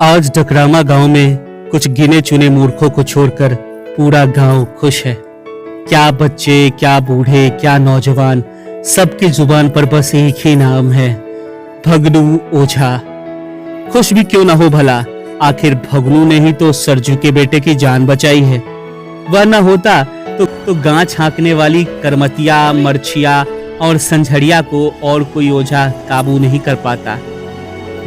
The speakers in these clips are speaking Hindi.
आज डकरामा गांव में कुछ गिने चुने मूर्खों को छोड़कर पूरा गांव खुश है। क्या बच्चे, क्या बूढ़े, क्या नौजवान, सबकी जुबान पर बस एक ही नाम है, भगनू ओझा। खुश भी क्यों ना हो भला, आखिर भगनू ने ही तो सरजू के बेटे की जान बचाई है। वह न होता तो गांच हाँकने वाली करमतिया, मरछिया और संझड़िया को और कोई ओझा काबू नहीं कर पाता।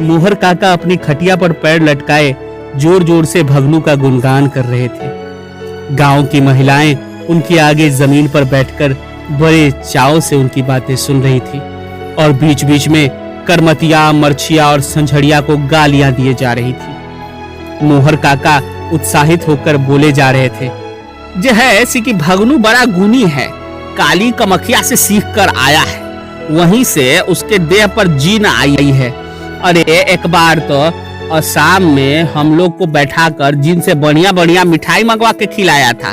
मोहर काका अपनी खटिया पर पैर लटकाए जोर जोर से भगनू का गुणगान कर रहे थे। गांव की महिलाएं उनके आगे जमीन पर बैठकर बड़े चाव से उनकी बातें सुन रही थी और बीच बीच में करमतिया, मरछिया और संझड़िया को गालियां दिए जा रही थी। मोहर काका उत्साहित होकर बोले जा रहे थे, जो है ऐसी कि भगनू बड़ा गुणी है, काली कमखिया से सीख कर आया है, वहीं से उसके देह पर जीन आई है। अरे एक बार तो असम में हम लोग को बैठाकर जिनसे बढ़िया बढ़िया मिठाई मंगवा के खिलाया था,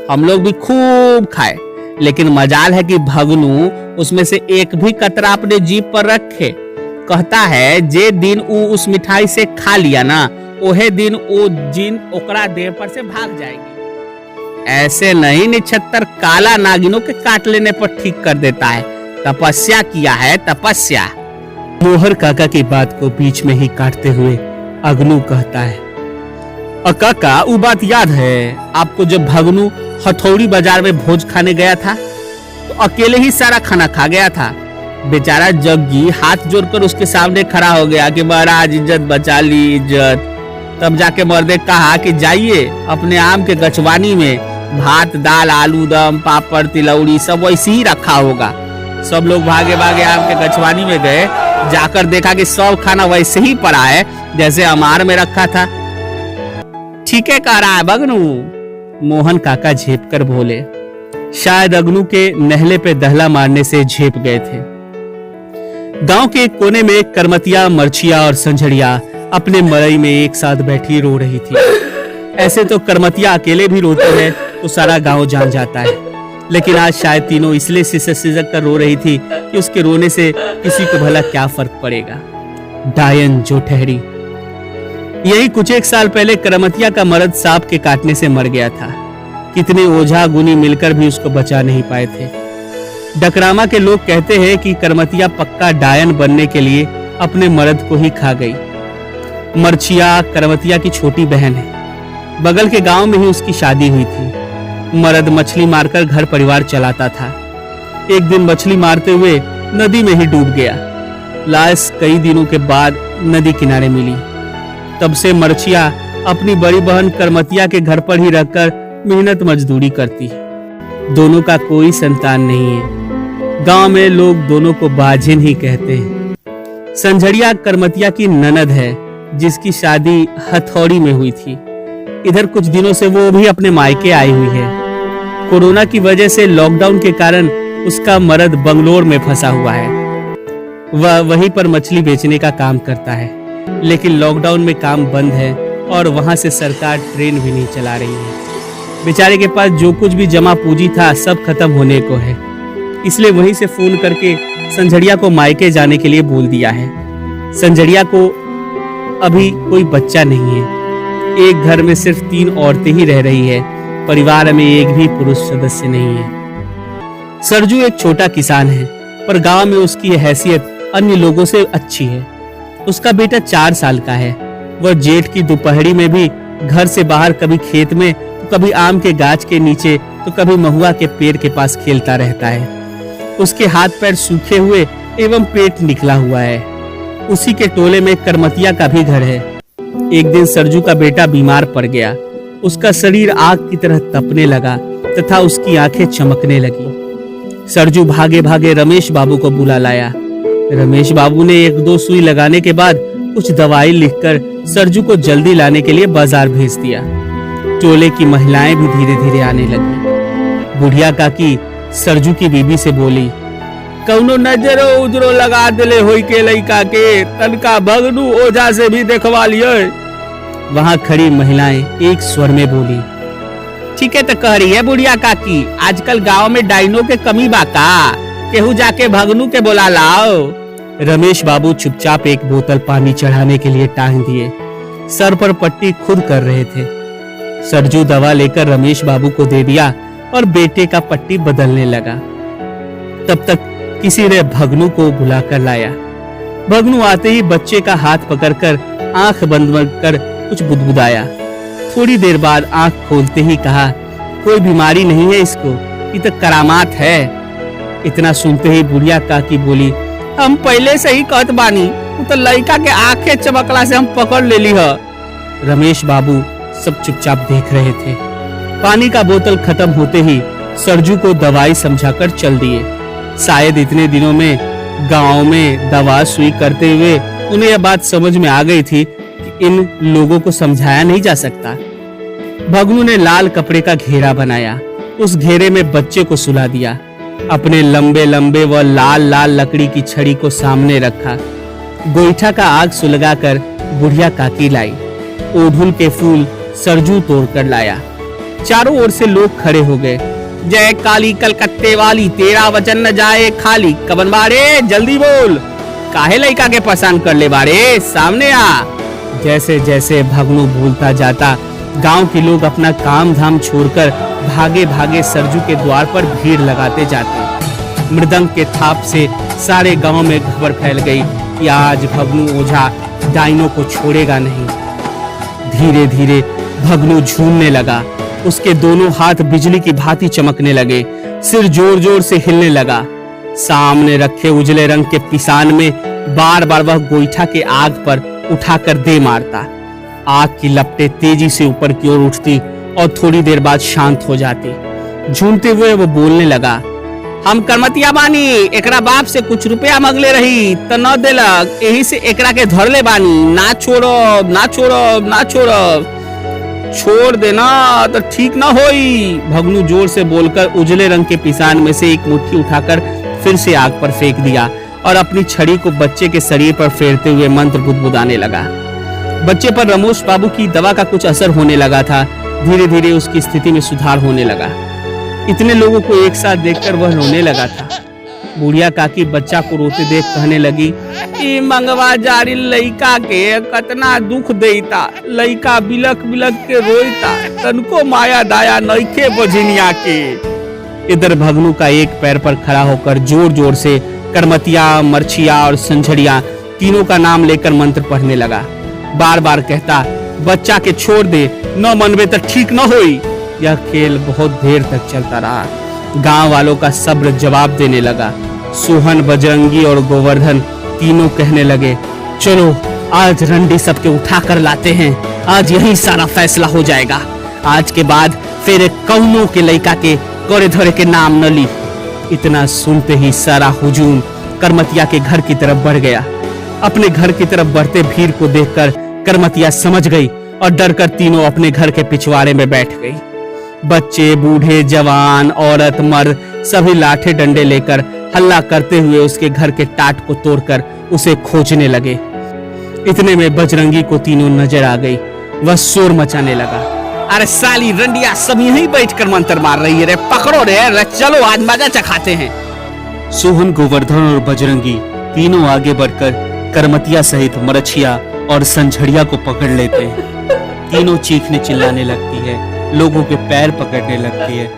हम लोग भी खूब खाए, लेकिन मजाल है कि भगनू उसमें से एक भी कतरा अपने जीभ पर रखे। कहता है जे दिन ऊ उस मिठाई से खा लिया ना, ओहे दिन वो जिन ओकरा देह पर से भाग जाएगी। ऐसे नहीं, निछत्तर काला नागिनों के काट लेने पर ठीक कर देता है। तपस्या किया है, तपस्या। मोहर काका की बात को बीच में ही काटते हुए अगनू कहता है, काका वो बात याद है आपको, जब भगनू हथौड़ी बाजार में भोज खाने गया था तो अकेले ही सारा खाना खा गया था। बेचारा जग्गी हाथ जोड़कर उसके सामने खड़ा हो गया कि महाराज इज्जत बचा ली, इज्जत। तब जाके मर्दे कहा कि जाइए अपने आम के गचवानी में भात, दाल, आलू दम, पापड़, तिलौड़ी सब वैसे ही रखा होगा। सब लोग भागे भागे आम के गचवानी में गए, जाकर देखा कि सब खाना वैसे ही पड़ा है जैसे अमार में रखा था। ठीक है कह रहा है भगनू, मोहन काका झेप कर बोले। शायद अगनू के नहले पे दहला मारने से झेप गए थे। गांव के एक कोने में करमतिया, मरछिया और संझड़िया अपने मड़ई में एक साथ बैठी रो रही थी। ऐसे तो करमतिया अकेले भी रोते हैं तो सारा गांव जान जाता है, लेकिन आज शायद तीनों इसलिए सिसक कर रो रही थी कि उसके रोने से किसी को भला क्या फर्क पड़ेगा। डायन जो ठहरी। यही कुछ एक साल पहले करमतिया का मर्द सांप के काटने से मर गया था। कितने ओझा गुनी मिलकर भी उसको बचा नहीं पाए थे। डकरामा के लोग कहते हैं कि करमतिया पक्का डायन बनने के लिए अपने मर्द को ही खा गई। मरछिया करमतिया की छोटी बहन है। बगल के गांव में ही उसकी शादी हुई थी। मर्द मछली मारकर घर परिवार चलाता था। एक दिन मछली मारते हुए नदी में ही डूब गया। लाश कई दिनों के बाद नदी किनारे मिली। तब से मरछिया अपनी बड़ी बहन करमतिया के घर पर ही रहकर मेहनत मजदूरी करती है। दोनों का कोई संतान नहीं है। गांव में लोग दोनों को बाजिन ही कहते हैं। संझड़िया करमतिया की ननद है, जिसकी शादी हथौड़ी में हुई थी। इधर कुछ दिनों से वो भी अपने मायके आई हुई है। कोरोना की वजह से लॉकडाउन के कारण उसका मर्द बंगलोर में फंसा हुआ है। वह वहीं पर मछली बेचने का काम करता है, लेकिन लॉकडाउन में काम बंद है और वहां से सरकार ट्रेन भी नहीं चला रही है। बेचारे के पास जो कुछ भी जमा पूंजी था सब खत्म होने को है, इसलिए वहीं से फोन करके संझड़िया को मायके जाने के लिए बोल दिया है। संझड़िया को अभी कोई बच्चा नहीं है। एक घर में सिर्फ 3 औरतें ही रह रही है। परिवार में एक भी पुरुष सदस्य नहीं है। सरजू एक छोटा किसान है, पर गांव में उसकी हैसियत अन्य लोगों से अच्छी है। उसका बेटा 4 साल का है। वह जेठ की दोपहरी में भी घर से बाहर कभी खेत में तो कभी आम के गाछ के नीचे तो कभी महुआ के पेड़ के पास खेलता रहता है। उसके हाथ पैर सूखे हुए एवं पेट निकला हुआ है। उसी के टोले में करमतिया का भी घर है। एक दिन सरजू का बेटा बीमार पड़ गया। उसका शरीर आग की तरह तपने लगा तथा उसकी आंखें चमकने लगी। सरजू भागे भागे रमेश बाबू को बुला लाया। रमेश बाबू ने 1-2 सुई लगाने के बाद कुछ दवाई लिखकर सरजू को जल्दी लाने के लिए बाजार भेज दिया। टोले की महिलाएं भी धीरे धीरे आने लगी। बुढ़िया काकी सरजू की बीबी से बोली, कौनो नजरो उजरो लगा दिले होई के लइका के, तनका भगनू ओझा से भी देखवा लिये। वहां खड़ी महिलाएं एक स्वर में बोली, ठीक है तो कह रही है बुढ़िया काकी, आजकल गांव में डाइनो के कमी बा का, केहू जाके भगनू के बोला लाओ। रमेश बाबू चुपचाप एक बोतल पानी चढ़ाने के लिए टांग दिए। सर पर पट्टी खुद कर रहे थे। सरजू दवा लेकर रमेश बाबू को दे दिया और बेटे का पट्टी बदलने लगा। तब तक किसी ने भगनू को बुलाकर लाया। भगनू आते ही बच्चे का हाथ पकड़कर आंख बंद कर कुछ बुदबुदाया। थोड़ी देर बाद आंख खोलते ही कहा, कोई बीमारी नहीं है इसको, ये तो करामात है। इतना सुनते ही बुढ़िया काकी बोली, हम पहले से ही कहत बानी, तो लड़का के आंखें चमकला से हम पकड़ ले ली है। रमेश बाबू सब चुपचाप देख रहे थे। पानी का बोतल खत्म होते ही सरजू को दवाई समझाकर चल दिए। शायद इतने दिनों में गांव में दवा सुई करते हुए उन्हें यह बात समझ में आ गई थी कि इन लोगों को समझाया नहीं जा सकता। भगनू ने लाल कपड़े का घेरा बनाया। उस घेरे में बच्चे को सुला दिया। अपने लंबे लंबे व लाल लाल लकड़ी की छड़ी को सामने रखा। गोईठा का आग सुलगाकर बुढ़िया काकी लाई। ओढ़ुल के फूल सरजू तोड़कर लाया। चारों ओर से लोग खड़े हो गए। जय काली कलकत्ते वाली, तेरा वचन न जाए खाली। कबन बारे जल्दी बोल, काहे लड़का के पसंद कर ले बारे, सामने आ। जैसे जैसे भगनू भूलता जाता, गांव के लोग अपना काम धाम छोड़कर भागे भागे सरजू के द्वार पर भीड़ लगाते जाते। मृदंग के थाप से सारे गांव में खबर फैल गई कि आज भगनू ओझा डाइनों को छोड़ेगा नहीं। धीरे धीरे भगनू झूमने लगा। उसके दोनों हाथ बिजली की भांति चमकने लगे। सिर जोर जोर से हिलने लगा। सामने रखे उजले रंग के पिसान में बार बार वह गोईठा के आग पर उठाकर दे मारता। आग की लपटें तेजी से ऊपर की ओर उठती और थोड़ी देर बाद शांत हो जाती। झूमते हुए वो बोलने लगा, हम करमतिया बानी, एकरा बाप से कुछ रुपया मगले रही तो न देलक, यही से एकरा के धरले बानी। ना छोड़ो, ना छोड़ो, ना छोड़ो, छोड़ देना तो ठीक ना होई। भगनू जोर से बोलकर उजले रंग के पिसान में से एक मुट्ठी उठाकर फिर से आग पर फेंक दिया और अपनी छड़ी को बच्चे के शरीर पर फेरते हुए मंत्र बुदबुदाने लगा। बच्चे पर रमेश बाबू की दवा का कुछ असर होने लगा था। धीरे धीरे उसकी स्थिति में सुधार होने लगा। इतने लोगों को एक साथ देखकर वह रोने लगा था। बुढ़िया काकी बच्चा को रोते देख कहने लगी, ई मंगवा जारी लइका के कतना दुख देता, लइका बिलक बिलक के रोईता, तनको माया दाया नइखे बझिनिया के। इधर भगनू का एक पैर पर खड़ा होकर जोर जोर से करमतिया, मरछिया और संझड़िया तीनों का नाम लेकर मंत्र पढ़ने लगा। बार बार कहता, बच्चा के छोड़ दे, न मनबे तो ठीक न होई। यह खेल बहुत देर तक चलता रहा। गांव वालों का सब्र जवाब देने लगा। सोहन, बजरंगी और गोवर्धन तीनों कहने लगे, चलो आज रंडी सबके उठा कर लाते हैं, आज यही सारा फैसला हो जाएगा। आज के बाद फिर कौनों के लड़का के कोरे धोरे के नाम न ली। इतना सुनते ही सारा हुजूम करमतिया के घर की तरफ बढ़ गया। अपने घर की तरफ बढ़ते भीड़ को देखकर करमतिया समझ गई और डरकर तीनों अपने घर के पिछवाड़े में बैठ गई। बच्चे, बूढ़े, जवान, औरत, मर्द सभी लाठे डंडे लेकर हल्ला करते हुए उसके घर के टाट को तोड़कर उसे खोजने लगे। इतने में बजरंगी को तीनों नजर आ गई। वह शोर मचाने लगा, अरे साली रंडिया सब यहीं बैठकर मंत्र मार रही है रे, पकड़ो रे, चलो आज मजा चखाते हैं। सोहन, गोवर्धन और बजरंगी तीनों आगे बढ़कर करमतिया सहित मरछिया और संझड़िया को पकड़ लेते हैं। तीनों चीखने चिल्लाने लगती है, लोगों के पैर पकड़ने लगती है।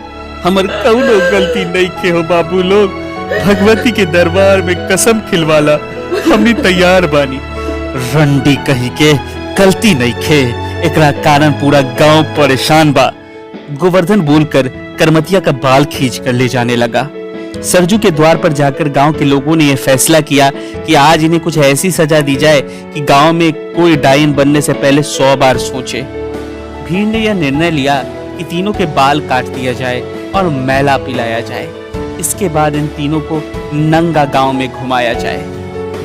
हमर कौनो गलती नहीं के हो बाबू लोग, भगवती के दरबार में कसम खिलवाला, हमनी तैयार बानी। रंडी कही के गलती नहीं खे, एकरा कारण पूरा गांव परेशान बा। गोवर्धन बोलकर करमतिया का बाल खींच कर ले जाने लगा। सरजू के द्वार पर जाकर गांव के लोगों ने यह फैसला किया कि आज इन्हें कुछ ऐसी सजा दी जाए कि गांव में कोई डायन बनने से पहले 100 बार सोचे। भीड़ ने यह निर्णय लिया कि तीनों के बाल काट दिया जाए और मैला पिलाया जाए। इसके बाद इन तीनों को नंगा गांव में घुमाया जाए।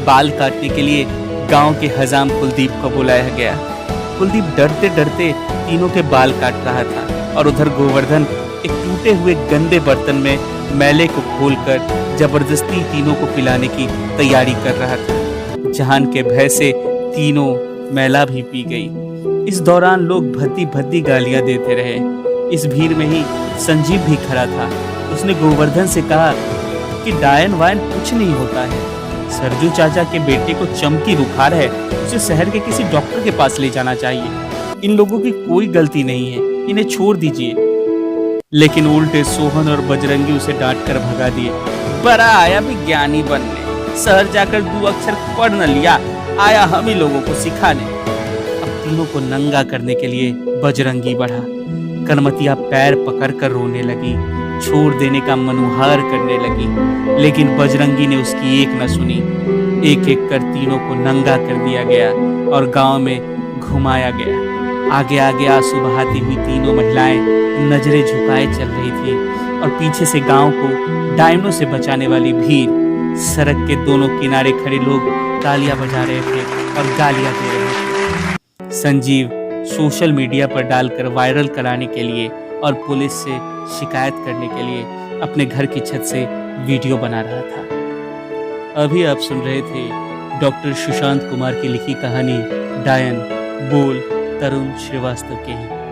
बाल काटने के लिए गांव के हजाम कुलदीप को बुलाया गया। कुलदीप डरते डरते तीनों के बाल काट रहा था और उधर गोवर्धन एक टूटे हुए गंदे बर्तन में मैले को खोलकर जबरदस्ती तीनों को पिलाने की तैयारी कर रहा था। जहान के भय से तीनों मैला भी पी गई। इस दौरान लोग भद्दी भद्दी गालियां देते रहे। इस भीड़ में ही संजीव भी खड़ा था। उसने गोवर्धन से कहा कि डायन वायन कुछ नहीं होता है, सरजू चाचा के बेटे को चमकी बुखार है, उसे शहर के किसी डॉक्टर के पास ले जाना चाहिए। इन लोगों की कोई गलती नहीं है, इन्हें छोड़ दीजिए। लेकिन उल्टे सोहन और बजरंगी उसे डांट कर भगा दिए। बड़ा आया विज्ञानी बनने, शहर जाकर 2 अक्षर पढ़ न लिया, आया हम ही लोगों को सिखाने। अब तीनों को नंगा करने के लिए बजरंगी बढ़ा। कनमतिया पैर पकड़कर रोने लगी, छोड़ देने का मनुहार करने लगी, लेकिन बजरंगी ने उसकी एक न सुनी। एक एक कर तीनों को नंगा कर दिया गया और गांव में घुमाया गया। आगे आगे आंसू बहाती हुई तीनों महिलाएं नजरें झुकाए चल रही थी और पीछे से गांव को डायनों से बचाने वाली भीड़। सड़क के दोनों किनारे खड़े लोग तालियां बजा रहे थे और गालियां दे रहे थे। संजीव सोशल मीडिया पर डालकर वायरल कराने के लिए और पुलिस से शिकायत करने के लिए अपने घर की छत से वीडियो बना रहा था। अभी आप सुन रहे थे डॉक्टर सुशांत कुमार की लिखी कहानी डायन बोल तरुण श्रीवास्तव के।